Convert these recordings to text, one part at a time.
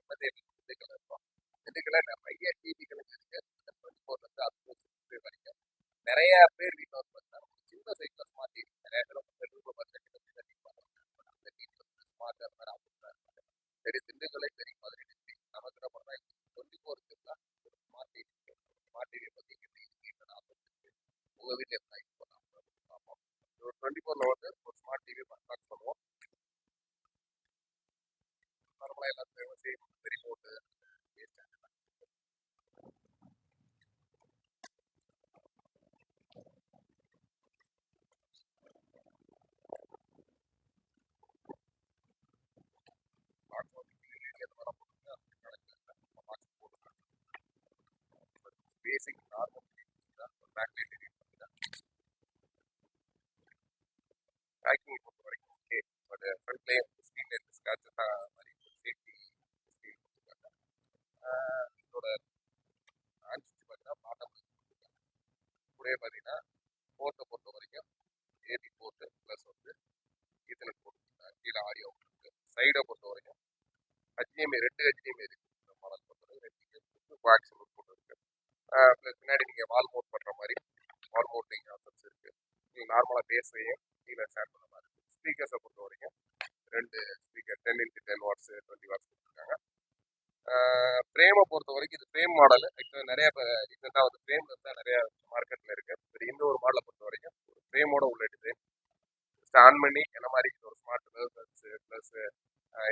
திண்டுக்கல் இருக்கோம். திண்டுக்கல்ல நிறைய டிவி கனெக்ஷன் இருக்கு. 24 அது வரைக்கும் நிறைய பேர் வீட்டில் வந்து பார்த்தீங்கன்னா சின்ன சைஸ்ல ஸ்மார்ட் டிவி நிறைய பேர் வந்து ஸ்மார்ட் அந்த மாதிரி ஆஃபர் சரி திண்டுக்கல்லை சரி மதுரை டிஸ்ட்ரிக்ட் நமக்கு என்ன பண்ணா 24 ஸ்மார்ட் டிவி ஸ்மார்ட் டிவியை பற்றி ஆஃபர் உங்கள் வீட்டில் எப்படி பார்ப்போம். 24 வந்து ஒரு ஸ்மார்ட் டிவி பர்ச்சேஸ் பண்ணுவோம். நார்மலாக எல்லாத்துக்கும் சேம் ரிமோட்டு பேசிக் நார்மல் பேக்கிங் பொறுத்த வரைக்கும் ஓகே. பட் ஃப்ரண்ட்லேயே ஸ்க்ரீன்ல இருக்க ஸ்க்ராட்சஸ் மாதிரி சேஃப்டி ஸ்க்ரீன் கொடுத்துருக்காங்க. இதோட ஆன்சர் பார்த்தீங்கன்னா பாட்டம் கூட பார்த்தீங்கன்னா போர்ட்டை பொறுத்த வரைக்கும் ஏபி போர்ட்டு ப்ளஸ் வந்து ஈத்தர்நெட் போர்ட் கீழே ஆடியோ இருக்குது. சைடை பொறுத்த வரைக்கும் ஹெச்டிஎம்ஐ 2 ஹெச்டிஎம்ஐ இருக்குது. இந்த மாடல் பொறுத்த வரைக்கும் 2 கோஆக்ஸ் போர்ட் இருக்குது. ப்ளஸ் பின்னாடி நீங்கள் வால் மவுண்ட் பண்ணுற மாதிரி வால் மவுண்டிங் ஆப்ஷன்ஸ் இருக்குது. நீங்கள் நார்மலாக பேஸையும் கீழே ஷேர் பண்ண மாதிரி இருக்குது. ஸ்பீக்கர்ஸை பொறுத்த வரைக்கும் 2 ஸ்பீக்கர் 10x10 வாட்ஸ் 20 வாட்ஸ் கொடுத்துருக்காங்க. ஃப்ரேமை பொறுத்த வரைக்கும் இது ஃப்ரேம் மாடல். ஆக்சுவலாக நிறைய ரீசெண்டாக வந்து ஃப்ரேம் தான் நிறைய மார்க்கெட்டில் இருக்குது. சரி இந்த ஒரு மாடலை பொறுத்த வரைக்கும் ஒரு ஃப்ரேமோட உள்ள டிசைன் ஆன் பண்ணி என்ன மாதிரி ஒரு ஸ்மார்ட் ப்ளஸ்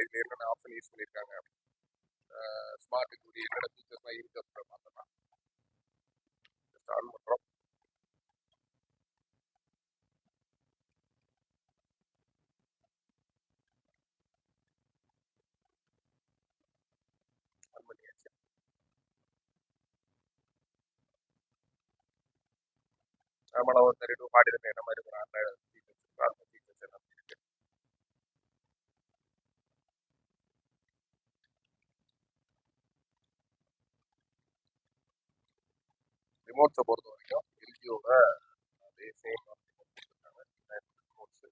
இதில் என்னென்ன ஆப்ஷன் யூஸ் பண்ணியிருக்காங்க, ஸ்மார்ட்டுக்குரிய என்னென்ன ஃபீச்சர்ஸ்லாம் இருக்குது அப்படின்னு பார்த்தோம்னா ஆன் பண்ணுறோம். ஆன் பண்ணியாச்சு. நம்மள ஒரு 30 to 40 என்ன மாதிரி ஒரு ஆண்ட்ராய்டு ஃபீச்சர்ஸ் எல்லாம் இருக்குது. ரிமோட்ஸை பொறுத்த வரைக்கும் எல்ஜியோட அதே சேம் ரிமோட்ஸ்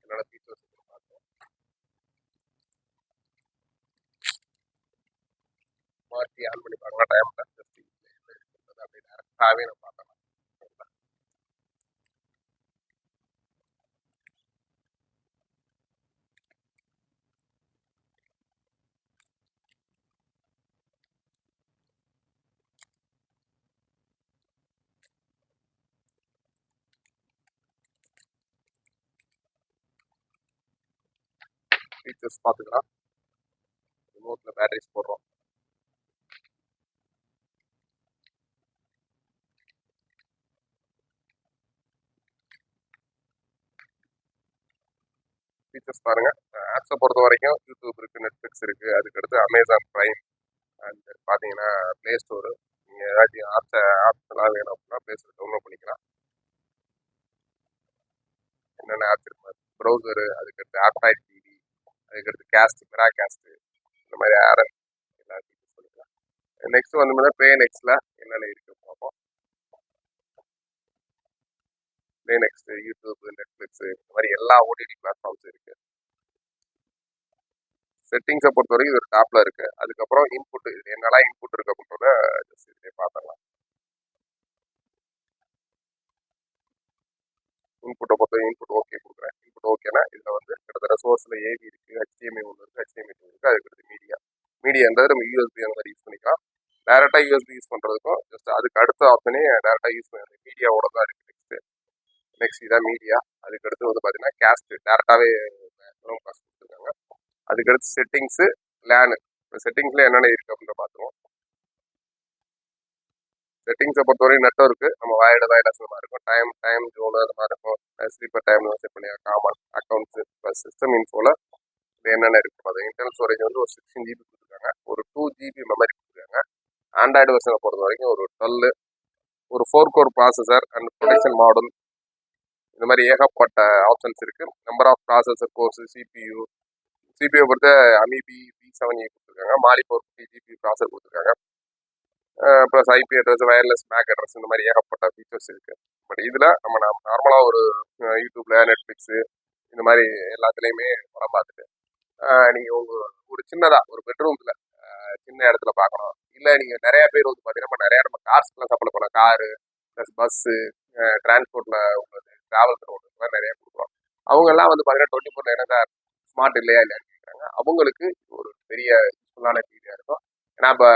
என்னோட ஃபீச்சர்ஸ் பார்த்தோம். மாற்றி ஆன் பண்ணி பார்க்கலாம். டைமில் ஜஸ்ட் அப்படியே டேரக்டாகவே நம்ம பார்க்கலாம். ஃபீச்சர்ஸ் பார்த்துக்கலாம். ரிமோட்டில் பேட்டரிஸ் போடுறோம். ஃபீச்சர்ஸ் பாருங்கள். ஆப்ஸை பொறுத்த வரைக்கும் யூடியூப் இருக்குது, நெட்ஃப்ளிக்ஸ் இருக்குது, அதுக்கடுத்து அமேசான் ப்ரைம் அண்ட் பார்த்தீங்கன்னா ப்ளே ஸ்டோரு. நீங்கள் ஏதாச்சும் ஆப்ஸ்லாம் வேணும் அப்படின்னா ப்ளே ஸ்டோர் டவுன்லோட் பண்ணிக்கலாம். என்னென்ன ஆப்ஸ் இருக்கு ப்ரௌசரு, அதுக்கடுத்து ஆண்ட்ராய்ட் டிவி, அதுக்கடுத்து கேஸ்ட் மிரா கேஸ்ட்டு இந்த மாதிரி ஆரன் எல்லா ஃபீச்சர்ஸ் பண்ணிக்கலாம். நெக்ஸ்ட் வந்து ப்ளே நெக்ஸ்ட்டில் என்னென்ன இருக்குது பார்ப்போம். ப்ளே நெக்ஸ்ட்டு, யூடியூப், நெட்ஃப்ளிக்ஸு இந்த மாதிரி எல்லா ஓடிடி பிளாட்ஃபார்ம்ஸும் இருக்குது. செட்டிங்ஸை பொறுத்த வரைக்கும் இது ஒரு டாப்பில் இருக்குது. அதுக்கப்புறம் இன்புட்டு என்னெல்லாம் இன்புட் இருக்குது அப்படின்றத ஜஸ்ட் இதே பார்த்துடலாம். இன்புட்டை பொறுத்த இன்புட் ஓகே கொடுக்குறேன். இன்புட் ஓகேனா இதில் வந்து கிட்டத்தட்ட சோர்ஸில் ஏவி இருக்குது, ஹெச்டிஎம்ஐ ஒன்று இருக்குது, ஹெச்டிஎம்ஐ 2 இருக்குது, அதுக்கடுத்து மீடியான்றது நம்ம யூஎஸ்பி அந்த மாதிரி யூஸ் பண்ணிக்கலாம். டேரெக்டாக யூஎஸ்பி யூஸ் பண்ணுறதுக்கும் ஜஸ்ட் அதுக்கு அடுத்த ஆப்ஷனே டேரெக்டாக யூஸ் பண்ணி மீடியாவோட தான் இருக்குது. நெக்ஸ்ட் இதான் மீடியா. அதுக்கடுத்து வந்து பார்த்தீங்கன்னா கேஸ்ட்டு டேரெக்டாகவே காசு கொடுத்துருக்காங்க. அதுக்கடுத்து செட்டிங்ஸு, லேனு. செட்டிங்ஸில் என்னென்ன இருக்குது அப்படின்ற பார்த்துருவோம். செட்டிங்ஸை பொறுத்தவரைக்கும் நெட்ஒர்க்கு நம்ம வயர்லெஸ் மாதிரி இருக்கும். டைம் ஜோனு அந்த மாதிரி இருக்கும். ஸ்லீப்பர் டைம் செட் பண்ணி காமன் அக்கௌண்ட்ஸு ப்ளஸ் சிஸ்டம் இன்ஃபோவில் என்னென்ன இருக்குது. அது இன்டர்னல் ஸ்டோரேஜ் வந்து ஒரு 16 GB கொடுத்துருக்காங்க. ஒரு 2 GB மெமரி கொடுத்துருக்காங்க. ஆண்ட்ராய்டு வெர்ஷனை பொறுத்த வரைக்கும் ஒரு 12, ஒரு 4 core processor and production model இந்த மாதிரி ஏகப்பட்ட ஆப்ஷன்ஸ் இருக்குது. Number of processor cores, CPU பொறுத்த அமிபி B7A கொடுத்துருக்காங்க. மாலி 450 GB ப்ராசஸர் கொடுத்துருக்காங்க. Plus IP address, wireless MAC address இந்த மாதிரி ஏகப்பட்ட ஃபீச்சர்ஸ் இருக்குது. பட் இதில் நம்ம நார்மலாக ஒரு யூடியூப்பில், நெட்ஃப்ளிக்ஸு இந்த மாதிரி எல்லாத்துலேயுமே படம் பார்த்துட்டு நீங்க ஒரு சின்னதா ஒரு பெட்ரூம்ல சின்ன இடத்துல பார்க்கணும். இல்ல நீங்க நிறைய பேர் வந்து பாத்தீங்கன்னா நிறைய நம்ம கார்ஸ்க்குலாம் சப்ளை பண்ணலாம். காரு ப்ளஸ் பஸ்ஸு டிரான்ஸ்போர்ட்ல உள்ளது டிராவல் பண்ணுறது நிறைய கொடுக்குறோம். அவங்க எல்லாம் வந்து பாத்தீங்கன்னா 24 என்ன சார் ஸ்மார்ட் இல்லையா இல்லையான்னு கேட்குறாங்க. அவங்களுக்கு ஒரு பெரிய யூஸ்ஃபுல்லான டிவியா இருக்கும். ஏன்னா இப்போ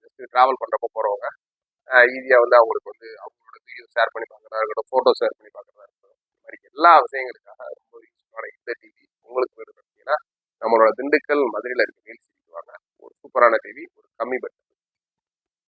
ஜஸ்ட் டிராவல் பண்றப்போ போறவங்க ஈஸியா வந்து அவங்களுக்கு வந்து அவங்களோட வீடியோ ஷேர் பண்ணி பார்க்கறதா இருக்கட்டும், போட்டோ ஷேர் பண்ணி பார்க்கறதா இருக்கட்டும், இந்த மாதிரி எல்லா விஷயங்களுக்காக ரொம்ப யூஸ்ஃபுல்லான இந்த டிவி உங்களுக்கு வேணும் பார்த்தீங்கன்னா நம்மளோட திண்டுக்கல் மதுரையில் இருக்கு